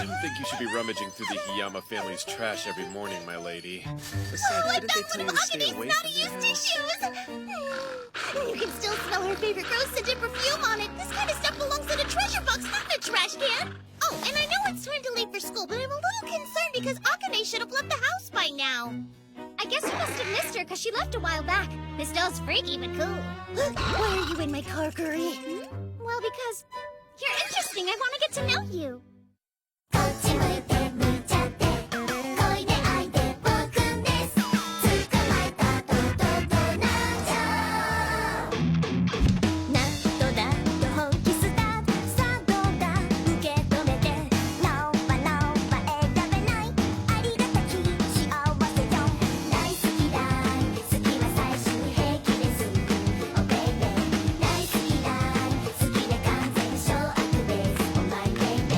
didn't think you should be rummaging through the Hiyama family's trash every morning, my lady. Besides, didn't they tell you to stay away from their house? tissues! You can still smell her favorite rose-scented perfume on it. This kind of stuff belongs in a treasure box, not in a trash can. Oh, and I know it's time to leave for school, but I'm a little concerned because Akane should have left the house by now. I guess you must have missed her because she left a while back. This doll's freaky but cool. Why are you in my car, Guri? Well, because you're interesting. I want to get to know you. こっち向いて向いちゃって恋で愛で僕です捕まえたとなんじゃなんとだと本気スタートさあどうだ受け止めて No は No は選べないありがたき幸せよ大好きだい好きは最終兵器です Oh baby 大好きだい好きで完全掌握です Oh my baby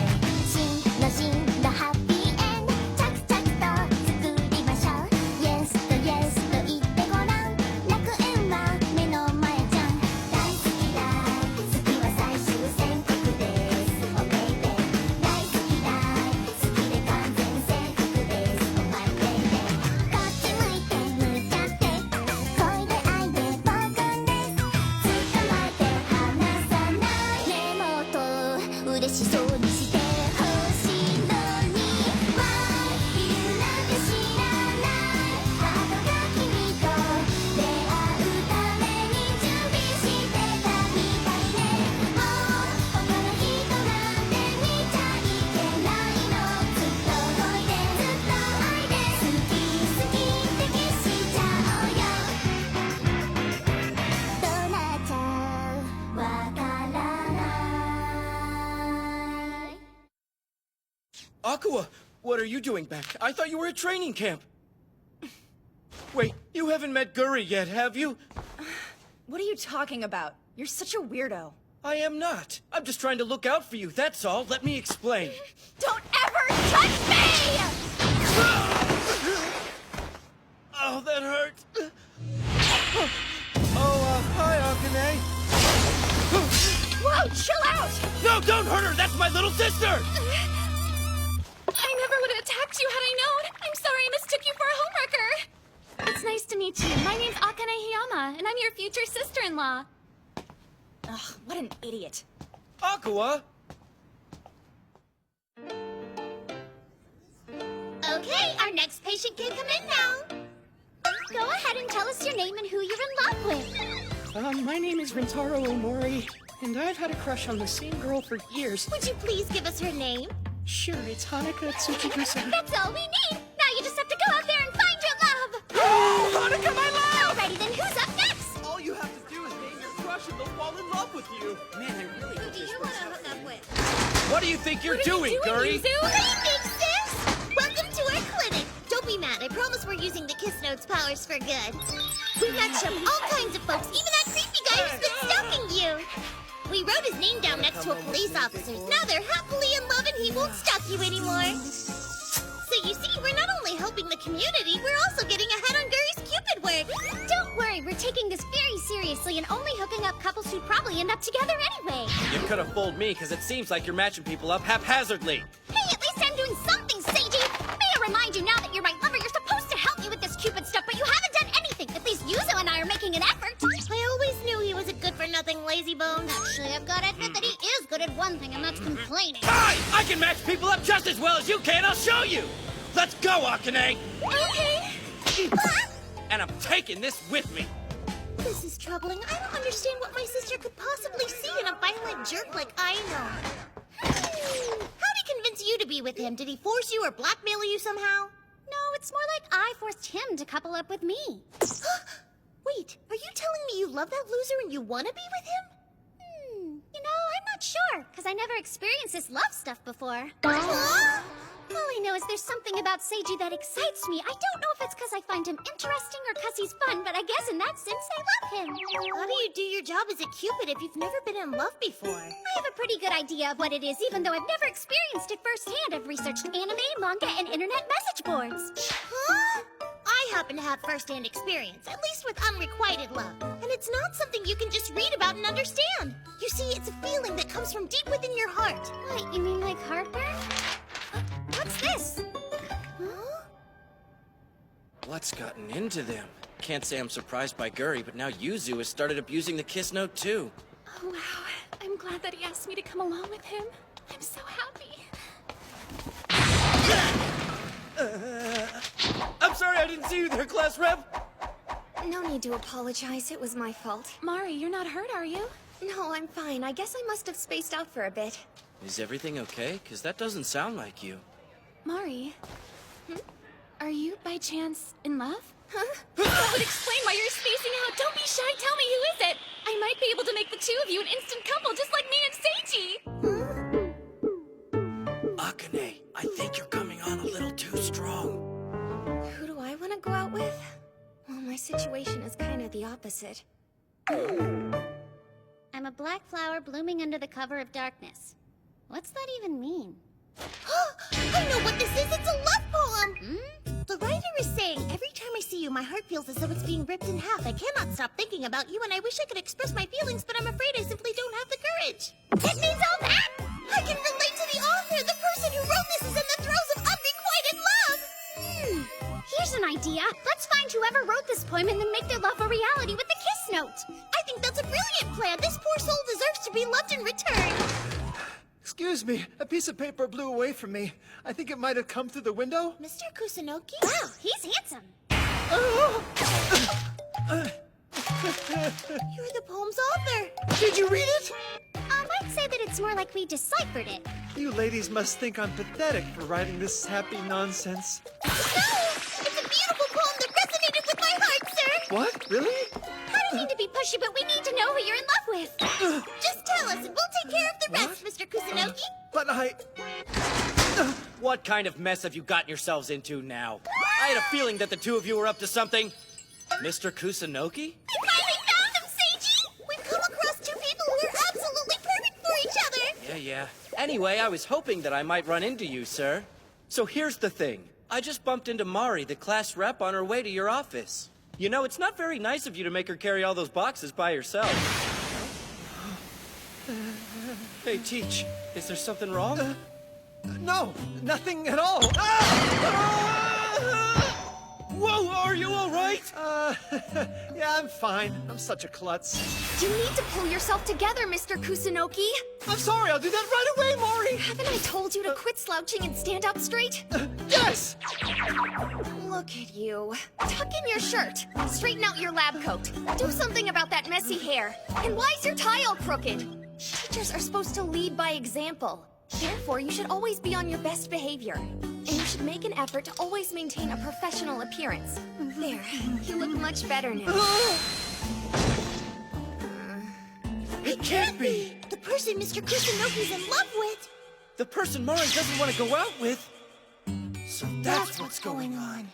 死んだハッピーエンド着々と作りましょう Yes と Yes と言ってごらん楽園は目の前じゃん大好きだい好きは最終宣告です Oh baby 大好きだい好きで完全征服です Oh my baby こっち向いて向いちゃって恋で愛で僕です捕まえて離さない根元嬉しそうにしてほしいのに Why you なんて知らないハートが君と出会うために準備してたみたいねもう他の人なんて見ちゃいけないのずっと恋でずっと愛で好き好きってキスしちゃおうよどうなっちゃうわからない Aqua, what are you doing back? I thought you were at training camp. Wait, you haven't met Guri yet, have you? What are you talking about? You're such a weirdo. I am not. I'm just trying to look out for you, that's all. Let me explain. Don't ever touch me! Oh, that hurt. Oh, hi, Akane. Whoa, chill out! No, don't hurt her! That's my little sister! I never would have attacked you had I known. I'm sorry I mistook you for a homewrecker. It's nice to meet you. My name's Akane Hiyama, and I'm your future sister-in-law. Ugh, what an idiot. Aqua! Okay, our next patient can come in now. Go ahead and tell us your name and who you're in love with. My name is Rintaro Omori, and I've had a crush on the same girl for years. Would you please give us her name? Sure, it's Hanaka Tsukigusa. That's all we need. Now you just have to go out there and find your love. Oh, Hanukkah, my love! Alrighty then, who's up next? All you have to do is name your crush and they'll fall in love with you. Man, I really Who do you want to hook up with? What do you think you're doing, Guri? Hey, big sis! Welcome to our clinic. Don't be mad. I promise we're using the Kiss Notes powers for good. We matched up all kinds of folks, even that creepy guy who's been stalking you. We wrote his name down next to a police officer's. Now they're happily in love and he won't stalk you anymore. So you see, we're not only helping the community, we're also getting ahead on Guri's Cupid work. Don't worry, we're taking this very seriously and only hooking up couples who'd probably end up together anyway. You could have fooled me, because it seems like you're matching people up haphazardly. Hey, at least I'm doing something, Seiji! May I remind you, now that you're my lover, you're supposed to help me with this Cupid stuff, but you haven't done anything. At least Yuzo and I are making an effort. I always knew he was a good-for-nothing lazy bone. Actually, I've got to admit that he is good at one thing, and that's complaining. Hi! I can match people up just as well as you can, I'll show you! Let's go, Akane! Okay. And I'm taking this with me. This is troubling. I don't understand what my sister could possibly see in a violent jerk like I know. How'd he convince you to be with him? Did he force you or blackmail you somehow? No, it's more like I forced him to couple up with me. Wait, are you telling me you love that loser and you want to be with him? You know, I'm not sure, because I never experienced this love stuff before. Huh? All I know is there's something about Seiji that excites me. I don't know if it's because I find him interesting or because he's fun, but I guess in that sense I love him. How do you do your job as a Cupid if you've never been in love before? I have a pretty good idea of what it is, even though I've never experienced it firsthand. I've researched anime, manga, and internet message boards. Huh? I happen to have first-hand experience, at least with unrequited love. And it's not something you can just read about and understand. You see, it's a feeling that comes from deep within your heart. What, you mean like heartburn? What's this? What's gotten into them? Can't say I'm surprised by Guri, but now Yuzu has started abusing the Kiss Note too. Oh, wow. I'm glad that he asked me to come along with him. I'm so happy. I'm sorry I didn't see you there, class rep. No need to apologize. It was my fault. Mari, you're not hurt, are you? No, I'm fine. I guess I must have spaced out for a bit. Is everything okay? Because that doesn't sound like you. Mari? Are you, by chance, in love? Huh? That would explain why you're spacing out. Don't be shy. Tell me, who is it? I might be able to make the two of you an instant couple, just like me and Seiji. Akane, I think you're coming on a little too strong. Who do I want to go out with? Well, my situation is kind of the opposite. I'm a black flower blooming under the cover of darkness. What's that even mean? I know what this is! It's a love poem! The writer is saying, every time I see you, my heart feels as though it's being ripped in half. I cannot stop thinking about you, and I wish I could express my feelings, but I'm afraid I simply don't have the courage. It means all that! I can relate to the author! The person who wrote this is in the throes of unrequited love! Here's an idea. Let's find whoever wrote this poem and then make their love a reality with the Kiss Note. I think that's a brilliant plan! This poor soul deserves to be loved in return! Excuse me, a piece of paper blew away from me. I think it might have come through the window. Mr. Kusunoki? Wow, he's handsome. You're the poem's author! Did you read it? I might say that it's more like we deciphered it. You ladies must think I'm pathetic for writing this happy nonsense. No! It's a beautiful poem that resonated with my heart, sir! What? Really? I don't mean to be pushy, but we need to know who you're in love with. Just tell us, and we'll take care of the rest, Mr. Kusunoki. But I... What kind of mess have you gotten yourselves into now? I had a feeling that the two of you were up to something. Mr. Kusunoki? We finally found him, Seiji! We've come across two people who are absolutely perfect for each other! Yeah. Anyway, I was hoping that I might run into you, sir. So here's the thing. I just bumped into Mari, the class rep, on her way to your office. You know, it's not very nice of you to make her carry all those boxes by herself. Hey, Teach, is there something wrong? No, nothing at all. Whoa, are you all right? Yeah, I'm fine. I'm such a klutz. You need to pull yourself together, Mr. Kusunoki. I'm sorry, I'll do that right away, Mari. Haven't I told you to quit slouching and stand up straight? Yes! Look at you. Tuck in your shirt. Straighten out your lab coat. Do something about that messy hair. And why is your tie all crooked? Teachers are supposed to lead by example. Therefore, you should always be on your best behavior. And you should make an effort to always maintain a professional appearance. There, you look much better now. It can't be! The person Mr. Kusunoki's in love with! The person Mari doesn't want to go out with. So that's what's going on.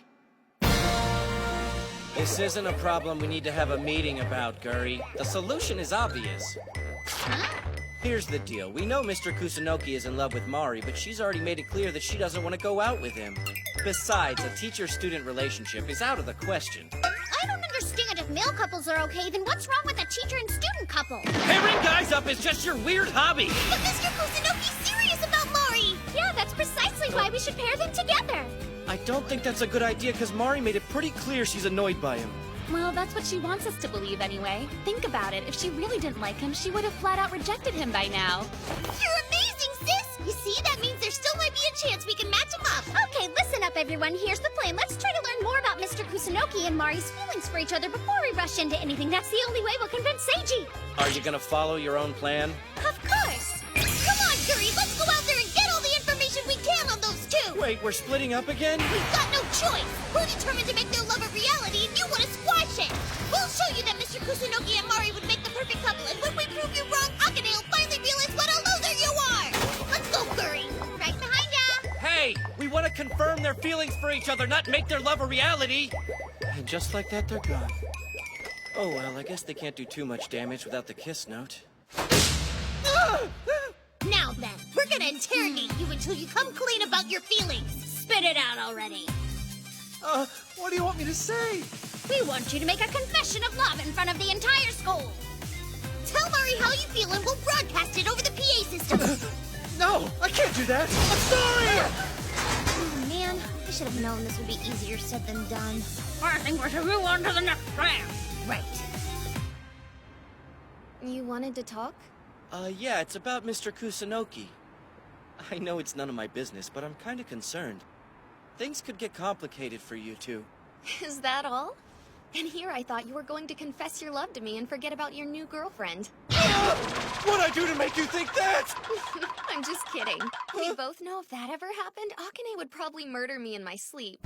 This isn't a problem we need to have a meeting about, Guri. The solution is obvious. Here's the deal. We know Mr. Kusunoki is in love with Mari, but she's already made it clear that she doesn't want to go out with him. Besides, a teacher-student relationship is out of the question. I don't understand. If male couples are okay, then what's wrong with a teacher and student couple? Pairing guys up is just your weird hobby. But Mr. Kusunoki's serious about Mari! Yeah, that's precisely why we should pair them together. I don't think that's a good idea because Mari made it pretty clear she's annoyed by him. Well, that's what she wants us to believe anyway. Think about it. If she really didn't like him, she would have flat out rejected him by now. You're amazing, sis! You see, that means there still might be a chance we can match them up! Okay, listen up, everyone. Here's the plan. Let's try to learn more about Mr. Kusunoki and Mari's feelings for each other before we rush into anything. That's the only way we'll convince Seiji. Are you gonna follow your own plan? Of course. Come on, Guri, let's go out there and get all the information we can on those two! Wait, we're splitting up again? We've got no choice! We're determined to make their love a reality, and you want to squash it! We'll show you that Mr. Kusunoki and Mari would make the perfect couple, and when we prove you wrong, Akane will finally realize what a loser you are! Let's go, Guri! Right behind ya. Hey, we want to confirm their feelings for each other, not make their love a reality. And just like that, they're gone. Oh well, I guess they can't do too much damage without the kiss note. Now then, we're gonna interrogate you until you come clean about your feelings! Spit it out already! What do you want me to say? We want you to make a confession of love in front of the entire school. Tell Mari how you feel and we'll broadcast it over the PA system! No, I can't do that. I'm sorry! Oh, man, I should have known this would be easier said than done. I think we should move on to the next round. Right. You wanted to talk? Yeah, it's about Mr. Kusunoki. I know it's none of my business, but I'm kinda concerned. Things could get complicated for you two. Is that all? And here I thought you were going to confess your love to me and forget about your new girlfriend. What'd I do to make you think that? I'm just kidding. We both know if that ever happened, Akane would probably murder me in my sleep.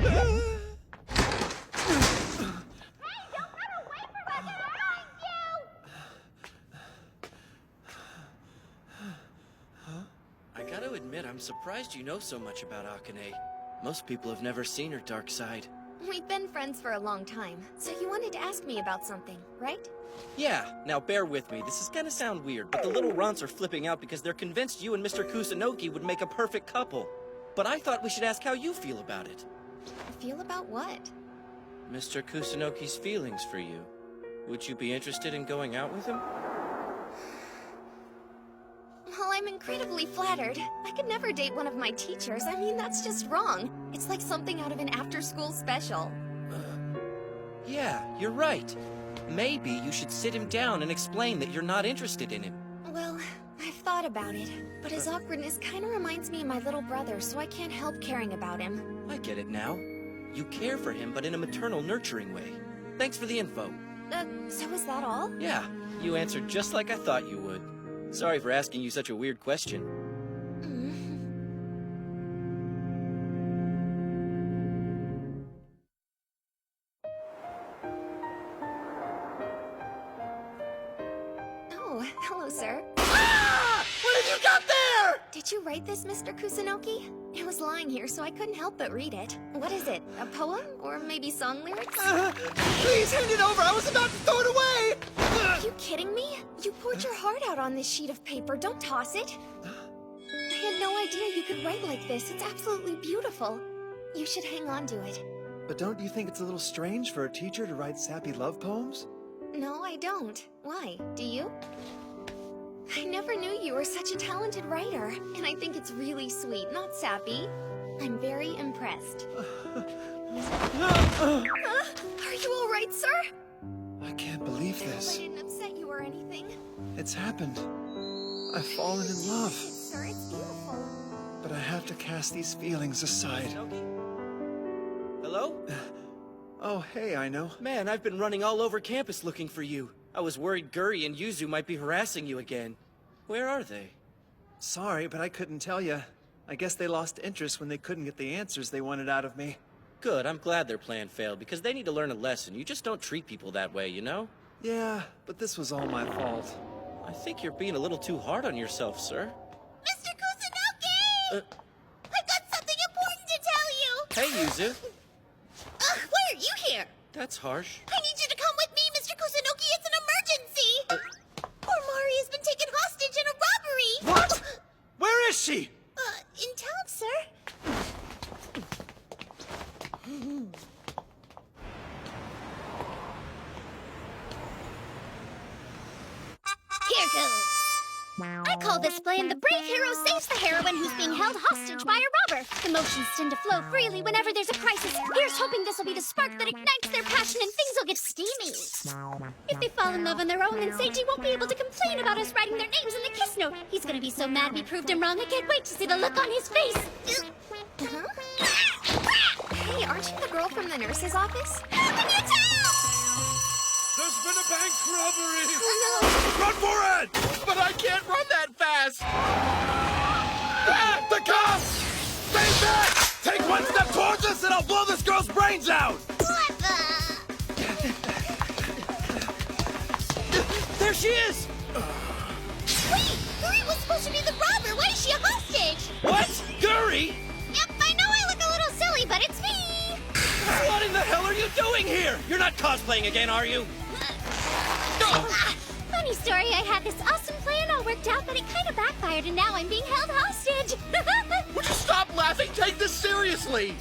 I gotta admit, I'm surprised you know so much about Akane. Most people have never seen her dark side. We've been friends for a long time, so you wanted to ask me about something, right? Yeah, now bear with me. This is gonna sound weird, but the little runts are flipping out because they're convinced you and Mr. Kusunoki would make a perfect couple. But I thought we should ask how you feel about it. Feel about what? Mr. Kusunoki's feelings for you. Would you be interested in going out with him? Well, I'm incredibly flattered. I could never date one of my teachers. I mean, that's just wrong. It's like something out of an after-school special. Yeah, you're right. Maybe you should sit him down and explain that you're not interested in him. Well, I've thought about it, but his awkwardness kind of reminds me of my little brother, so I can't help caring about him. I get it now. You care for him, but in a maternal, nurturing way. Thanks for the info. So is that all? Yeah, you answered just like I thought you would. Sorry for asking you such a weird question. Oh, hello, sir. What have you got there? Did you write this, Mr. Kusunoki? It was lying here, so I couldn't help but read it. What is it? A poem? Or maybe song lyrics? Please hand it over. I was about to throw it away. Are you kidding me? You poured your heart out on this sheet of paper. Don't toss it. I had no idea you could write like this. It's absolutely beautiful. You should hang on to it. But don't you think it's a little strange for a teacher to write sappy love poems? No, I don't. Why? Do you? I never knew you were such a talented writer, and I think it's really sweet, not sappy. I'm very impressed. Are you all right, sir? I can't believe I hope I this. didn't upset you or anything. It's happened. I've fallen in love, Sir, it's beautiful. but I have to cast these feelings aside. Hello? Oh, hey, I know. Man, I've been running all over campus looking for you. I was worried Guri and Yuzu might be harassing you again. Where are they? Sorry, but I couldn't tell you. I guess they lost interest when they couldn't get the answers they wanted out of me. Good, I'm glad their plan failed, because they need to learn a lesson. You just don't treat people that way, you know? Yeah, but this was all my fault. I think you're being a little too hard on yourself, sir. Mr. Kusunoki! I got something important to tell you! Hey, Yuzu. Why are you here? That's harsh. I need you to come with me, Mr. Kusunoki. It's an emergency! Poor Mari has been taken hostage in a robbery! What? Where is she? In town, sir. Here goes. I call this playing the brave hero saves the heroine who's being held hostage by a robber. Emotions tend to flow freely whenever there's a crisis. Here's hoping this will be the spark that ignites their passion and things will get steamy. If they fall in love on their own, then Seiji won't be able to complain about us writing their names in the kiss note. He's gonna be so mad we proved him wrong. I can't wait to see the look on his face. Hey, aren't you the girl from the nurse's office? How can you tell? There's been a bank robbery! Run for it! But I can't run that fast! Ah, the cops! Stay back! Take one step towards us and I'll blow this girl's brains out! What the? There she is! Wait! Guri was supposed to be the robber. Why is she a hostage? What? Guri? Yep, I know I look a little silly, but it's me! What in the hell are you doing here? You're not cosplaying again, are you? Funny story, I had this awesome plan all worked out, but it kind of backfired, and now I'm being held hostage. Would you stop laughing? Take this seriously!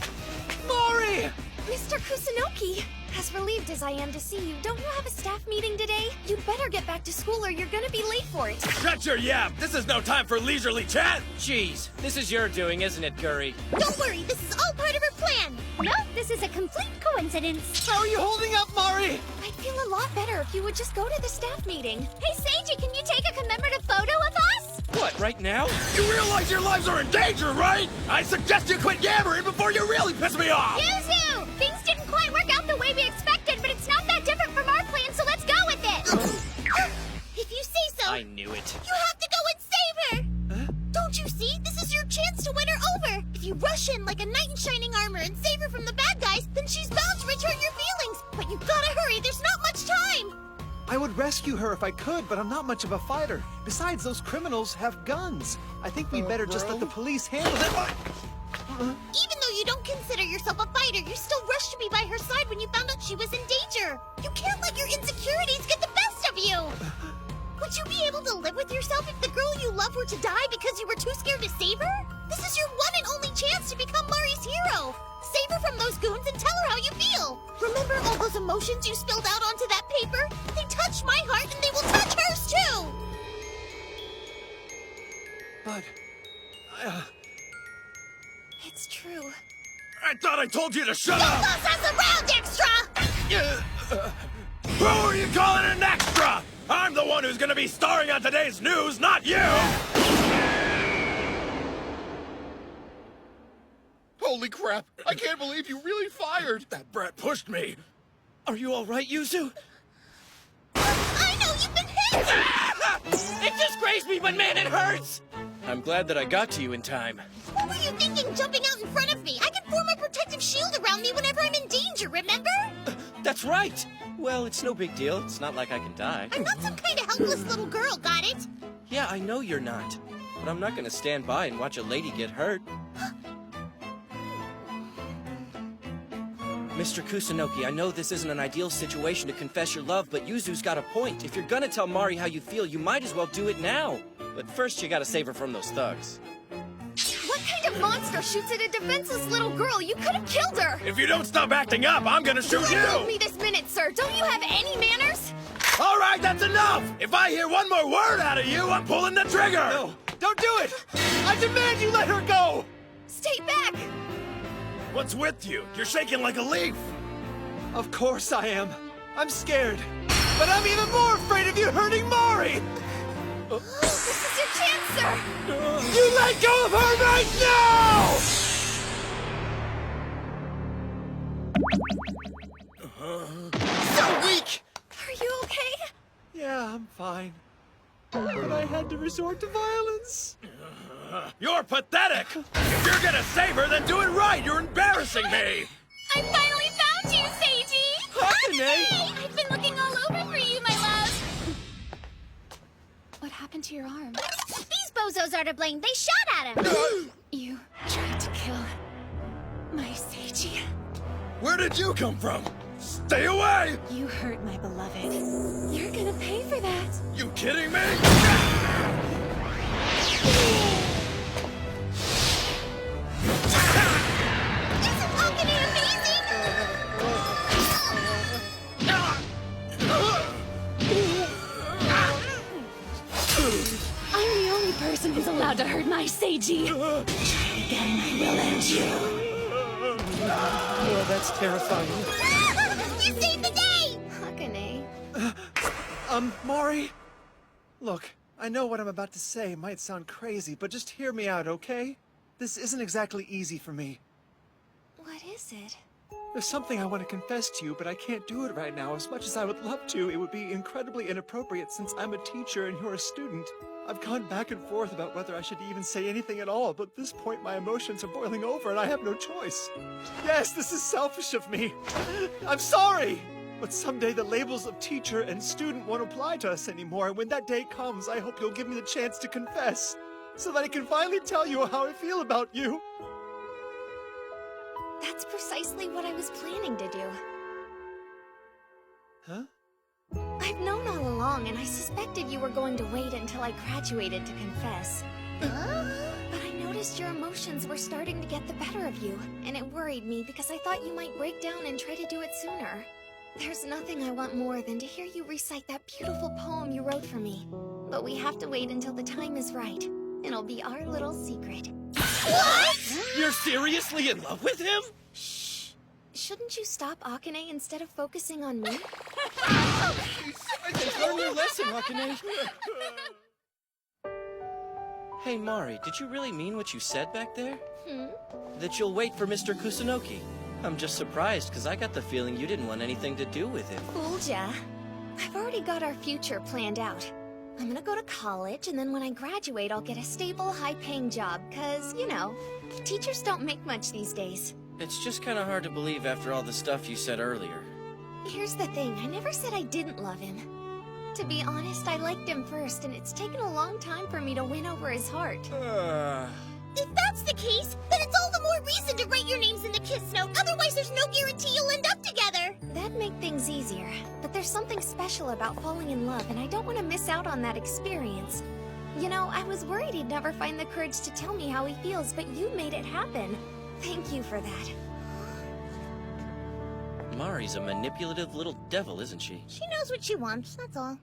Mari! Mr. Kusunoki! As relieved as I am to see you, don't you have a staff meeting today? You'd better get back to school or you're gonna be late for it. Shut your yap! This is no time for leisurely chat! Jeez, this is your doing, isn't it, Guri? Don't worry, this is all part of her plan. No, this is a complete coincidence. How are you holding up, Mari? I'd feel a lot better if you would just go to the staff meeting. Hey, Seiji, can you take a commemorative photo of us? What, right now? You realize your lives are in danger, right? I suggest you quit yammering before you really piss me off! Yuzu! Things didn't quite work out the way we expected, but it's not that different from our plan, so let's go with it! If you say so. I knew it. You have to go and save her! Don't you see? This is your chance to win her over! If you rush in like a knight in shining armor and save her from the bad guys, then she's bound to return your feelings! But you gotta hurry, there's not much time! I would rescue her if I could, but I'm not much of a fighter. Besides, those criminals have guns. I think we'd better just let the police handle it. Even though you don't consider yourself a fighter, you still rushed to be by her side when you found out she was in danger! You can't let your insecurities get the best of you! Would you be able to live with yourself if the girl you love were to die because you were too scared to save her? This is your one and only chance to become Mari's hero! Save her from those goons and tell her how you feel! Remember all those emotions you spilled out onto that paper? They touched my heart and they will touch hers too! But, It's true. I thought I told you to shut Don't up! boss us around, extra! Who are you calling an extra? I'm the one who's gonna be starring on today's news, not you! Holy crap! I can't believe you really fired! That brat pushed me. Are you all right, Yuzu? I know you've been hit! It disgraced me, but man, it hurts! I'm glad that I got to you in time. What were you thinking, jumping out in front of me? I can form a protective shield around me whenever I'm in danger, remember? That's right! Well, it's no big deal. It's not like I can die. I'm not some kind of helpless little girl, got it? Yeah, I know you're not. But I'm not gonna stand by and watch a lady get hurt. Mr. Kusunoki, I know this isn't an ideal situation to confess your love, but Yuzu's got a point. If you're gonna tell Mari how you feel, you might as well do it now. But first, you gotta save her from those thugs. What kind of monster shoots at a defenseless little girl? You could have killed her! If you don't stop acting up, I'm gonna shoot Let you! me this minute, sir! Don't you have any manners? All right, that's enough! If I hear one more word out of you, I'm pulling the trigger! no, don't do it! I demand you let her go! Stay back! What's with you? You're shaking like a leaf! Of course I am. I'm scared. But I'm even more afraid of you hurting Mari! This is your chance, sir! You let go of her right now! So weak! Are you okay? Yeah, I'm fine. But I had to resort to violence. You're pathetic! If you're gonna save her, then do it right! You're embarrassing me! I finally found you, Seiji! Akane! I've been looking all over for you, my love! What happened to your arm? These bozos are to blame. They shot at him. You tried to kill my Seiji. Where did you come from? Stay away! You hurt my beloved. You're gonna pay for that. You kidding me? Isn't Akane amazing? I'm the only person who's allowed to hurt my Seiji. Try again, I will end you. Oh, that's terrifying. You saved the day! Akane. Mari? Look, I know what I'm about to say might sound crazy, but just hear me out, okay? This isn't exactly easy for me. What is it? There's something I want to confess to you, but I can't do it right now. As much as I would love to, it would be incredibly inappropriate since I'm a teacher and you're a student. I've gone back and forth about whether I should even say anything at all, but at this point my emotions are boiling over and I have no choice. Yes, this is selfish of me. I'm sorry! But someday the labels of teacher and student won't apply to us anymore, and when that day comes, I hope you'll give me the chance to confess, so that I can finally tell you how I feel about you. That's precisely what I was planning to do. Huh? I've known all along, and I suspected you were going to wait until I graduated to confess. But I noticed your emotions were starting to get the better of you, and it worried me because I thought you might break down and try to do it sooner. There's nothing I want more than to hear you recite that beautiful poem you wrote for me. But we have to wait until the time is right. It'll be our little secret. What? You're seriously in love with him? Shh. Shouldn't you stop Akane instead of focusing on me? Learn your lesson, Akane. Hey, Mari, did you really mean what you said back there? That you'll wait for Mr. Kusunoki? I'm just surprised, because I got the feeling you didn't want anything to do with him. Fooled ya. I've already got our future planned out. I'm gonna go to college, and then when I graduate, I'll get a stable, high-paying job, because, you know, teachers don't make much these days. It's just kind of hard to believe after all the stuff you said earlier. Here's the thing, I never said I didn't love him. To be honest, I liked him first, and it's taken a long time for me to win over his heart. If that's the case, then it's all the more reason to write your names in the kiss note. Otherwise, there's no guarantee you'll end up together. That'd make things easier, but there's something special about falling in love, and I don't want to miss out on that experience. You know, I was worried he'd never find the courage to tell me how he feels, but you made it happen. Thank you for that. Mari's a manipulative little devil, isn't she? She knows what she wants, that's all.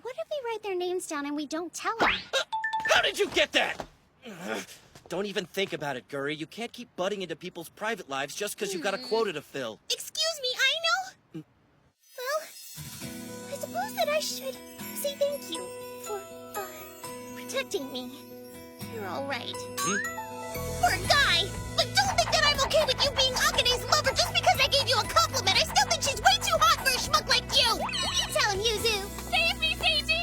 What if we write their names down and we don't tell them? How did you get that? Don't even think about it, Guri. You can't keep butting into people's private lives just because you've got a quota to fill. Excuse me, I know. Well, I suppose that I should say thank you for, protecting me. You're all right. For a guy! But don't think that I'm okay with you being Akane's lover just because I gave you a compliment! I still think she's way too hot for a schmuck like you! You tell him, Yuzu! Save me, Seiji!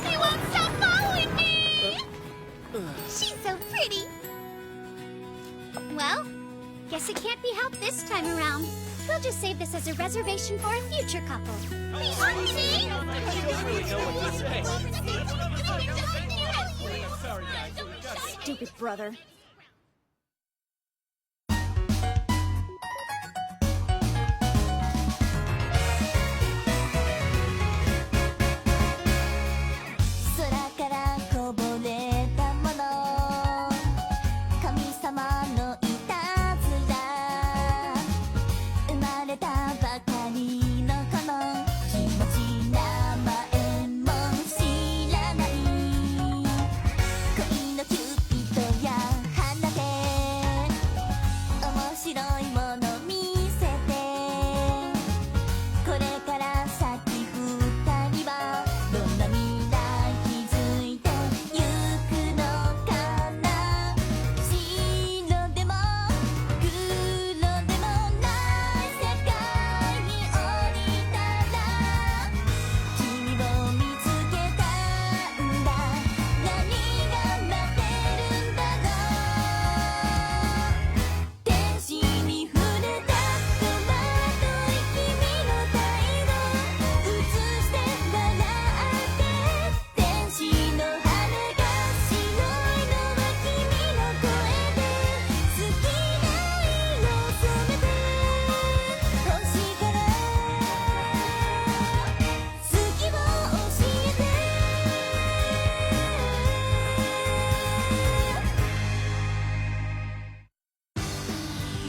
He won't stop following me! She's so pretty! Well, guess it can't be helped this time around. We'll just save this as a reservation for a future couple. Stupid brother.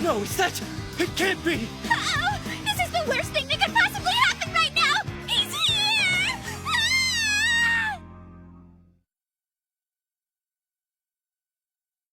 No, is that... It can't be! Uh-oh! This is the worst thing that could possibly